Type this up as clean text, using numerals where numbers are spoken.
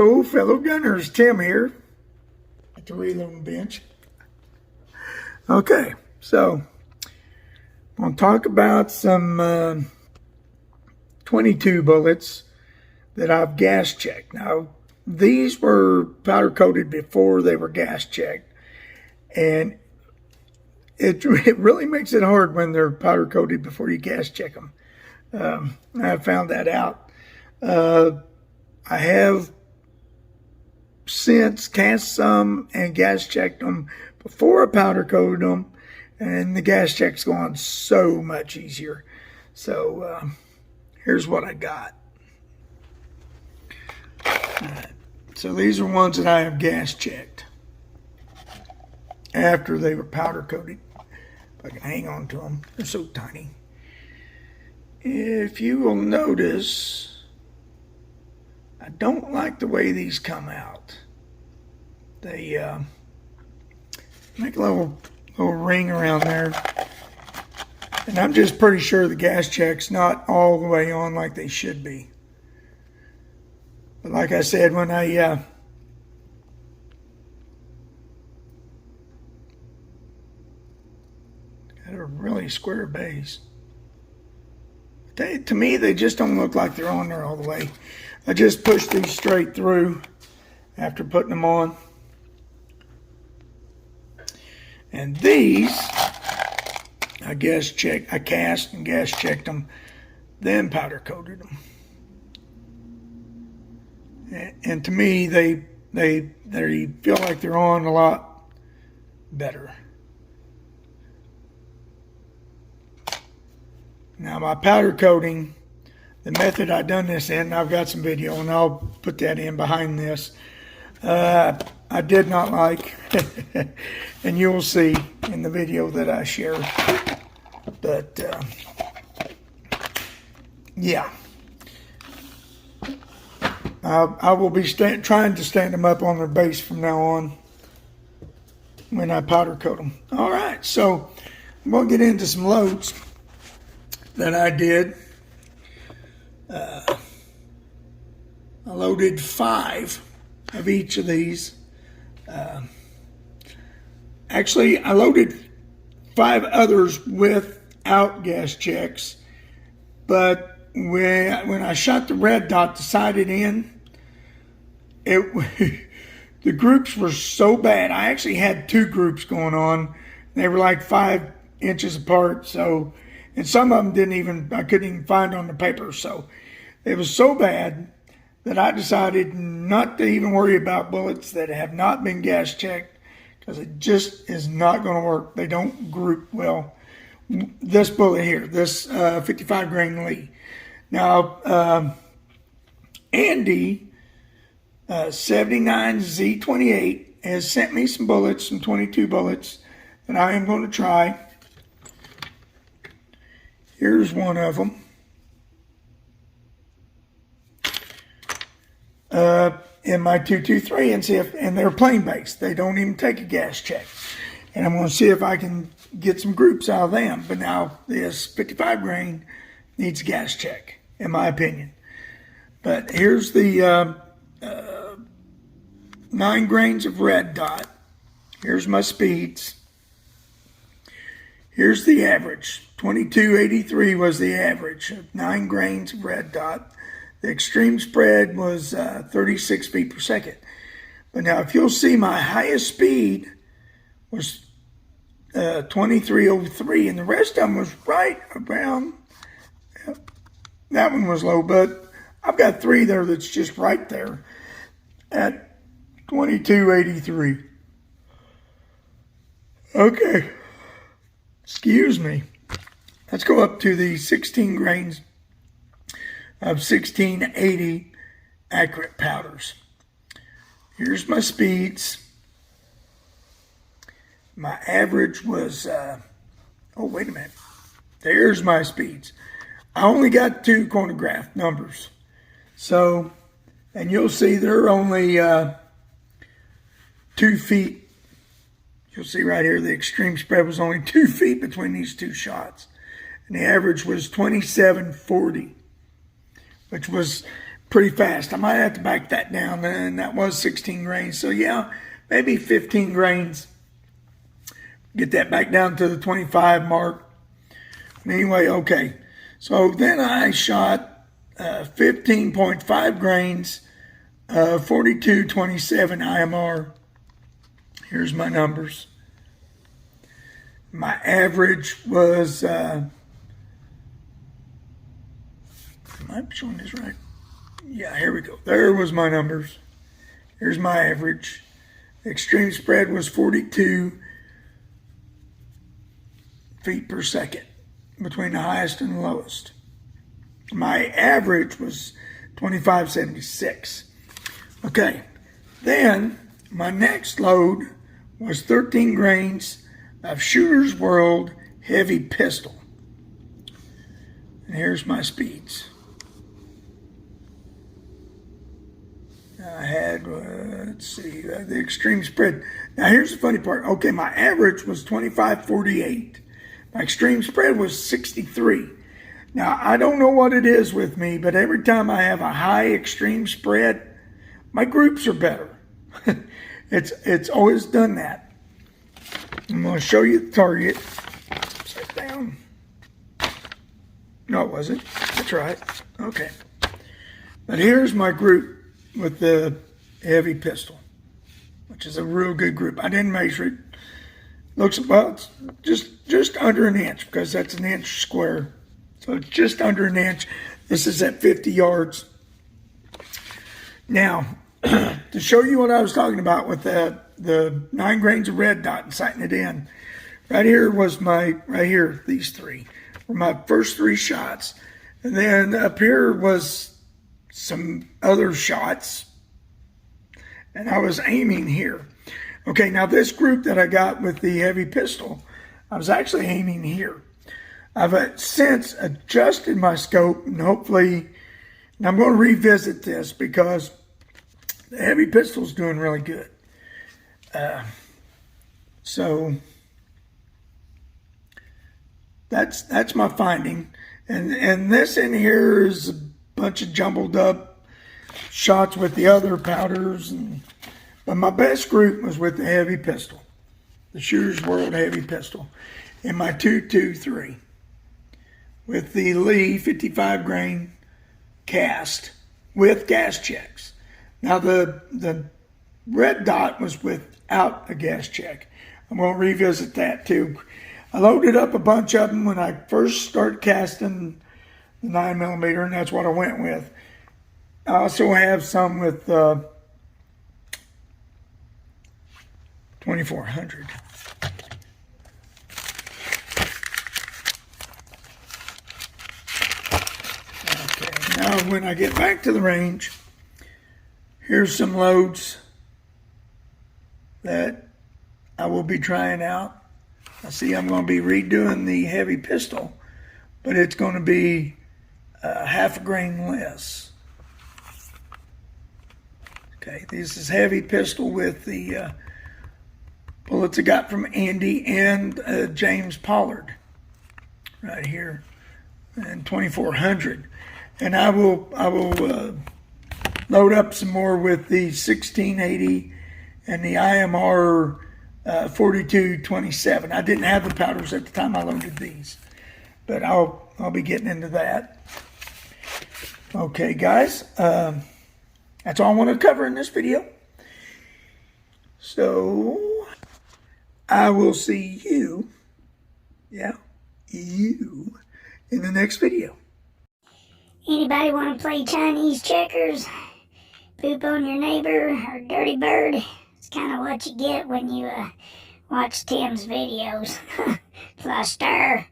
Hello, fellow gunners. Tim here at the reloading bench. Okay, so I'm going to talk about some 22 bullets that I've gas checked. Now, these were powder coated before they were gas checked, and it really makes it hard when they're powder coated before you gas check them. I found that out. I have since cast some and gas checked them before I powder coated them, and the gas check's gone so much easier. So here's what I got. So these are ones that I have gas checked after they were powder coated. If I can hang on to them, they're so tiny. If you will notice, I don't like the way these come out. They make a little ring around there. And I'm just pretty sure the gas check's not all the way on like they should be. But like I said, when I got a really square base. To me, they just don't look like they're on there all the way. I just pushed these straight through after putting them on. And these, I cast and gas checked them, then powder coated them. And to me, they feel like they're on a lot better. Now my powder coating, the method I've done this in, I've got some video and I'll put that in behind this. I did not like, and you'll see in the video that I share. But yeah, I will be trying to stand them up on their base from now on when I powder coat them. All right, so I'm going to get into some loads that I did. I loaded 5 of each of these. Actually, I loaded 5 others without gas checks, but when I shot the red dot, sighted in, the groups were so bad. I actually had 2 groups going on. They were like 5 inches apart, so, and some of them I couldn't even find on the paper. So it was so bad that I decided not to even worry about bullets that have not been gas checked, because it just is not going to work. They don't group well. This bullet here, this 55 grain Lee. Now, Andy 79Z28 has sent me some bullets, some 22 bullets that I am going to try. Here's one of them. In my 223 and see if, and they're plain based. They don't even take a gas check. And I'm going to see if I can get some groups out of them. But now this 55 grain needs a gas check, in my opinion. But here's the 9 grains of red dot. Here's my speeds. Here's the average. 2283 was the average of 9 grains of red dot. The extreme spread was 36 feet per second. But now if you'll see, my highest speed was 2303, and the rest of them was right around, that one was low, but I've got 3 there that's just right there at 2283. Okay, excuse me. Let's go up to the 16 grains of 1680 accurate powders. Here's my speeds. My average was, oh, wait a minute. There's my speeds. I only got 2 chronograph numbers. So, and you'll see they're only 2 feet. You'll see right here the extreme spread was only 2 feet between these 2 shots. And the average was 2740, which was pretty fast. I might have to back that down, and that was 16 grains. So yeah, maybe 15 grains. Get that back down to the 25 mark. Anyway, okay. So then I shot 15.5 grains, 42.27 IMR. Here's my numbers. My average was, am I showing this right? Yeah, here we go. There was my numbers. Here's my average. Extreme spread was 42 feet per second between the highest and the lowest. My average was 25.76. Okay, then my next load was 13 grains of Shooter's World heavy pistol. And here's my speeds. I had, let's see, the extreme spread. Now here's the funny part. Okay, my average was 25.48. My extreme spread was 63. Now, I don't know what it is with me, but every time I have a high extreme spread, my groups are better. It's always done that. I'm going to show you the target. Sit down. No, it wasn't. That's right. Okay. But here's my group with the heavy pistol, which is a real good group. I didn't measure it. Looks about just under an inch, because that's an inch square. So it's just under an inch. This is at 50 yards. Now, to show you what I was talking about with the 9 grains of red dot and sighting it in, right here was these three were my first 3 shots. And then up here was some other shots, and I was aiming here. Okay, now this group that I got with the heavy pistol, I was actually aiming here. I've since adjusted my scope, and hopefully, and I'm going to revisit this because the heavy pistol's doing really good. So that's my finding. And this in here is a bunch of jumbled up shots with the other powders, but my best group was with the heavy pistol, the Shooter's World heavy pistol, in my 223 with the Lee 55 grain cast with gas checks. Now the red dot was without a gas check. I'm going to revisit that too. I loaded up a bunch of them when I first started casting the 9mm, and that's what I went with. I also have some with 2400. Okay, now when I get back to the range, here's some loads that I will be trying out. I see I'm going to be redoing the heavy pistol, but it's going to be half a grain less. Okay, this is heavy pistol with the bullets I got from Andy and James Pollard right here, and 2400. And I will load up some more with the 1680 and the IMR 4227. I didn't have the powders at the time I loaded these, but I'll be getting into that. Okay, guys, that's all I want to cover in this video. So I will see you, you, in the next video. Anybody want to play Chinese checkers? Poop on your neighbor or dirty bird? It's kind of what you get when you watch Tim's videos. Plus stir.